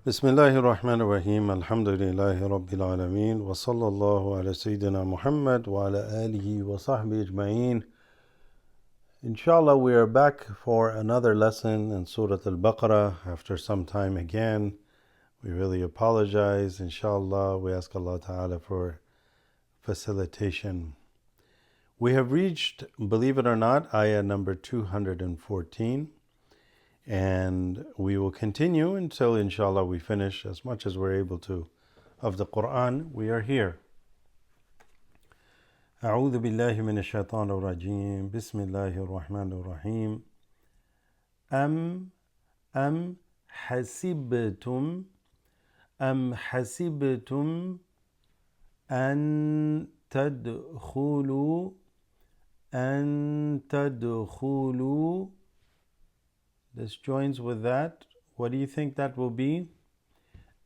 Bismillahir Rahmanir Rahim. Alhamdulillahi Rabbil Alameen. Wa sallallahu ala Sayyidina Muhammad wa ala alihi wa sahbihi ajma'een. Inshallah, we are back for another lesson in Surat Al-Baqarah after some time again. We really apologize. Inshallah, we ask Allah Ta'ala for facilitation. We have reached, believe it or not, ayah number 214. And we will continue until, inshallah, we finish as much as we're able to of the Quran. We are here. أعوذ بالله من الشيطان الرجيم بسم الله الرحمن الرحيم أم حسبتم أن تدخلوا. This joins with that. What do you think that will be?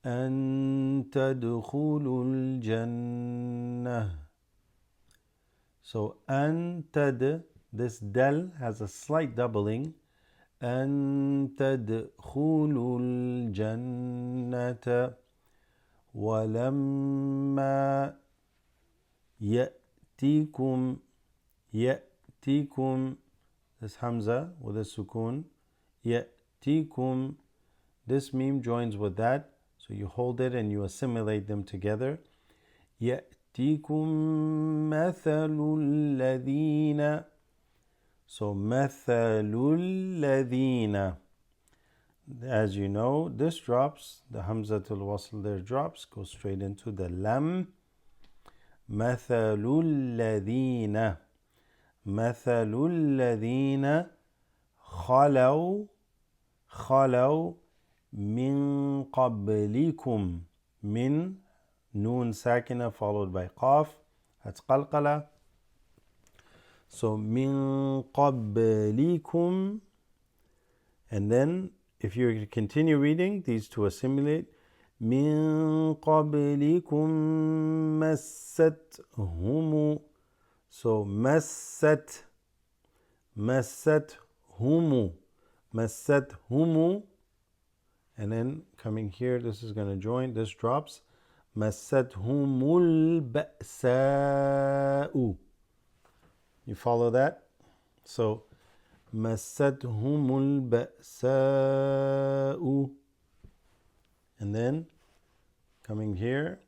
أن تدخلوا الجنة. So أن this del has a slight doubling. أن تدخلوا الجنة ولما يأتيكم this hamza with a sukun. يأتيكم, this meme joins with that, so you hold it and you assimilate them together. يأتيكم مثل الذين. So مثل الذين, as you know, this drops, the hamzatul wasl there drops, goes straight into the lam. مثل الذين خلوا من قبلكم. من noon sakina followed by qaf, that's qalqala. So من قبلكم, and then if you continue reading these to assimilate, من قبلكم مستهم. So مستهم, and then coming here, this is going to join, this drops. مستهم البأساء. You follow that? So مستهم البأساء, and then coming here,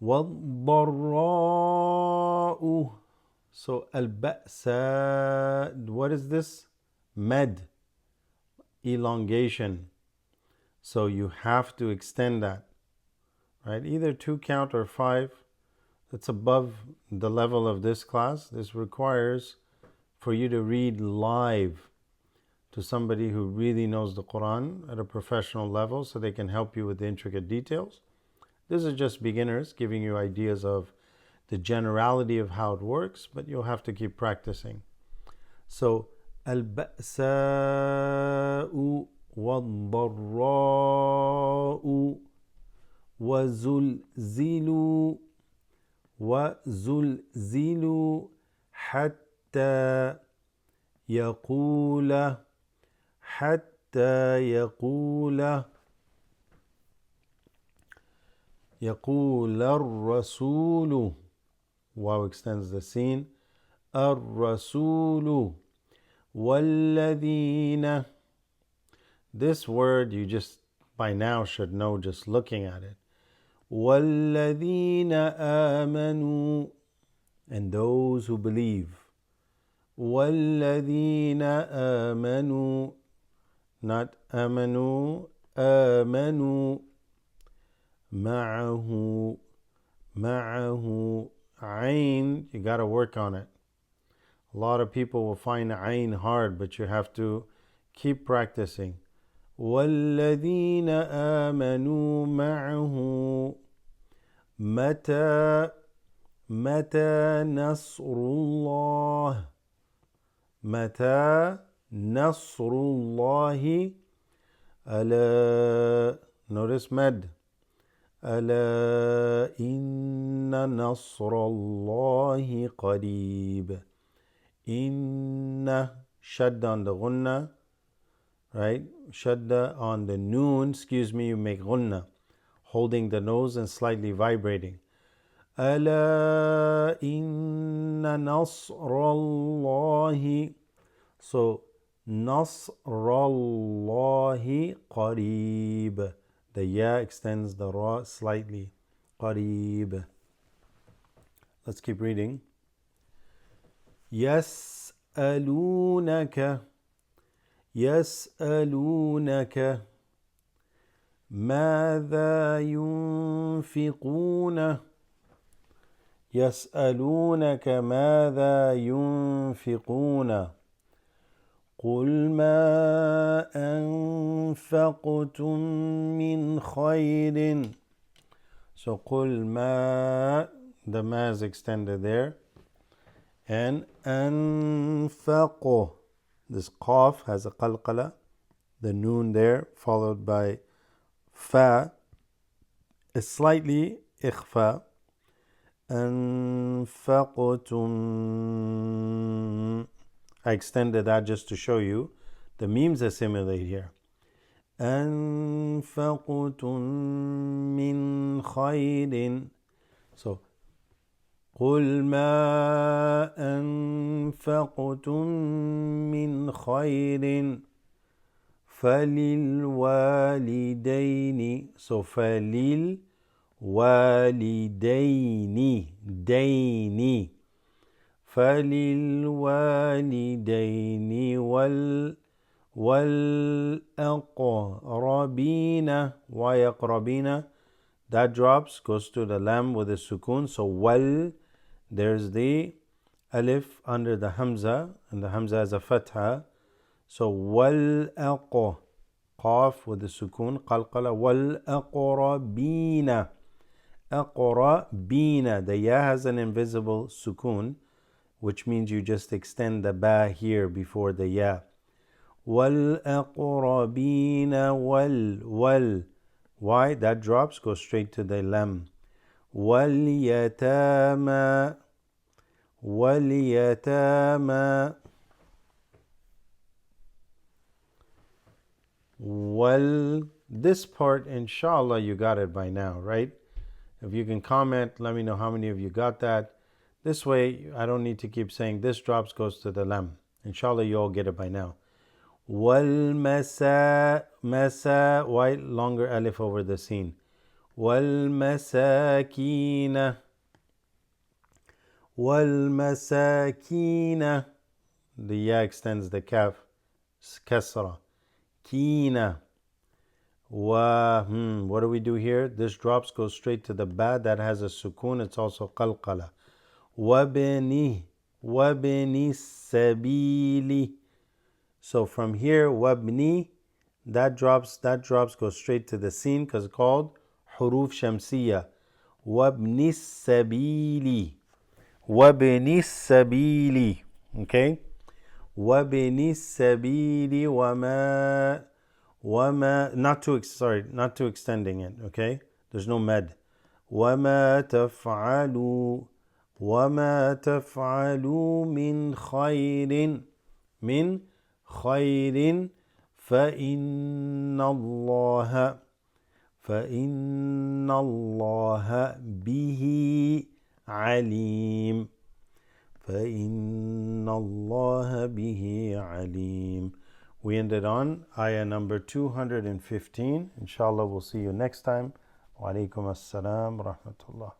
والضراء. So al-ba'sa, what is this? Med, elongation. So you have to extend that, right? Either 2 count or 5. That's above the level of this class. This requires for you to read live to somebody who really knows the Quran at a professional level, so they can help you with the intricate details. This is just beginners giving you ideas of the generality of how it works, but you'll have to keep practicing. So al-ba'sa'u wal-darra'u وزلزلوا حتى يقول الرسول. Waw extends the scene. الرسول والذين. This word you just by now should know just looking at it. وَالَّذِينَ آمَنُوا, and those who believe. وَالَّذِينَ آمَنُوا, not آمَنُوا, آمَنُوا. مَعَهُ, عين, you got to work on it. A lot of people will find ayn hard, but you have to keep practicing. وَالَّذِينَ آمَنُوا مَعَهُ متى نصر الله. متى نصر الله. ألا, notice med. ألا إن نصر الله قريب. إن, shad on the gunna, right? Shadda on the noon, you make gunna, holding the nose and slightly vibrating. Ala inna nasrallahi. So, nasrallahi qareeb. The ya extends the ra slightly. Qareeb. Let's keep reading. يسألونك ماذا ينفقون. يسألونك ماذا ينفقون. قل ما أنفقتم من خير. So قل ما, the ma is extended there. And أنفق, this qaf has a qalqala, the noon there, followed by fa, is slightly ikhfa. أنفقتم, I extended that just to show you. The memes assimilate here. أنفقتم من خير. So قل ما أنفقتم من خير فللوالدين. So فللوالدين دين. فللوالدين والأقربين. ويقربين, that drops, goes to the lam with a sukun. So wal, there's the alif under the hamza, and the hamza has a fatha. So wal aqo, qaf with the sukun, qalqala. Wal aqrabina. Aqrabina, the ya has an invisible sukun, which means you just extend the ba here before the ya. Wal aqrabina wal. Why? That drops, goes straight to the lam. Wal yatama. Well, this part, inshallah, you got it by now, right? If you can comment, let me know how many of you got that. This way, I don't need to keep saying this drops, goes to the lam. Inshallah, you all get it by now. Wal masa, why longer alif over the sin? Wal masakina. والمساكين, the ya extends the kaf, kasra. Kina. What do we do here? This drops, goes straight to the ba that has a sukun. It's also qalqala. Wabni sabili. So from here, wabni, that drops, goes straight to the sin because it's called huruf shamsiya. Wabni sabili. وَبِنِ السَّبِيلِ. Okay? وَبِنِ السَّبِيلِ وَمَا not too extending it, okay? There's no med. وَمَا تَفْعَلُوا مِنْ خَيْرٍ فَإِنَّ اللَّهَ بِهِ عليم. فإن الله به عليم. We ended on ayah number 215. Inshallah, we'll see you next time. Wa alaikum assalam wa rahmatullah.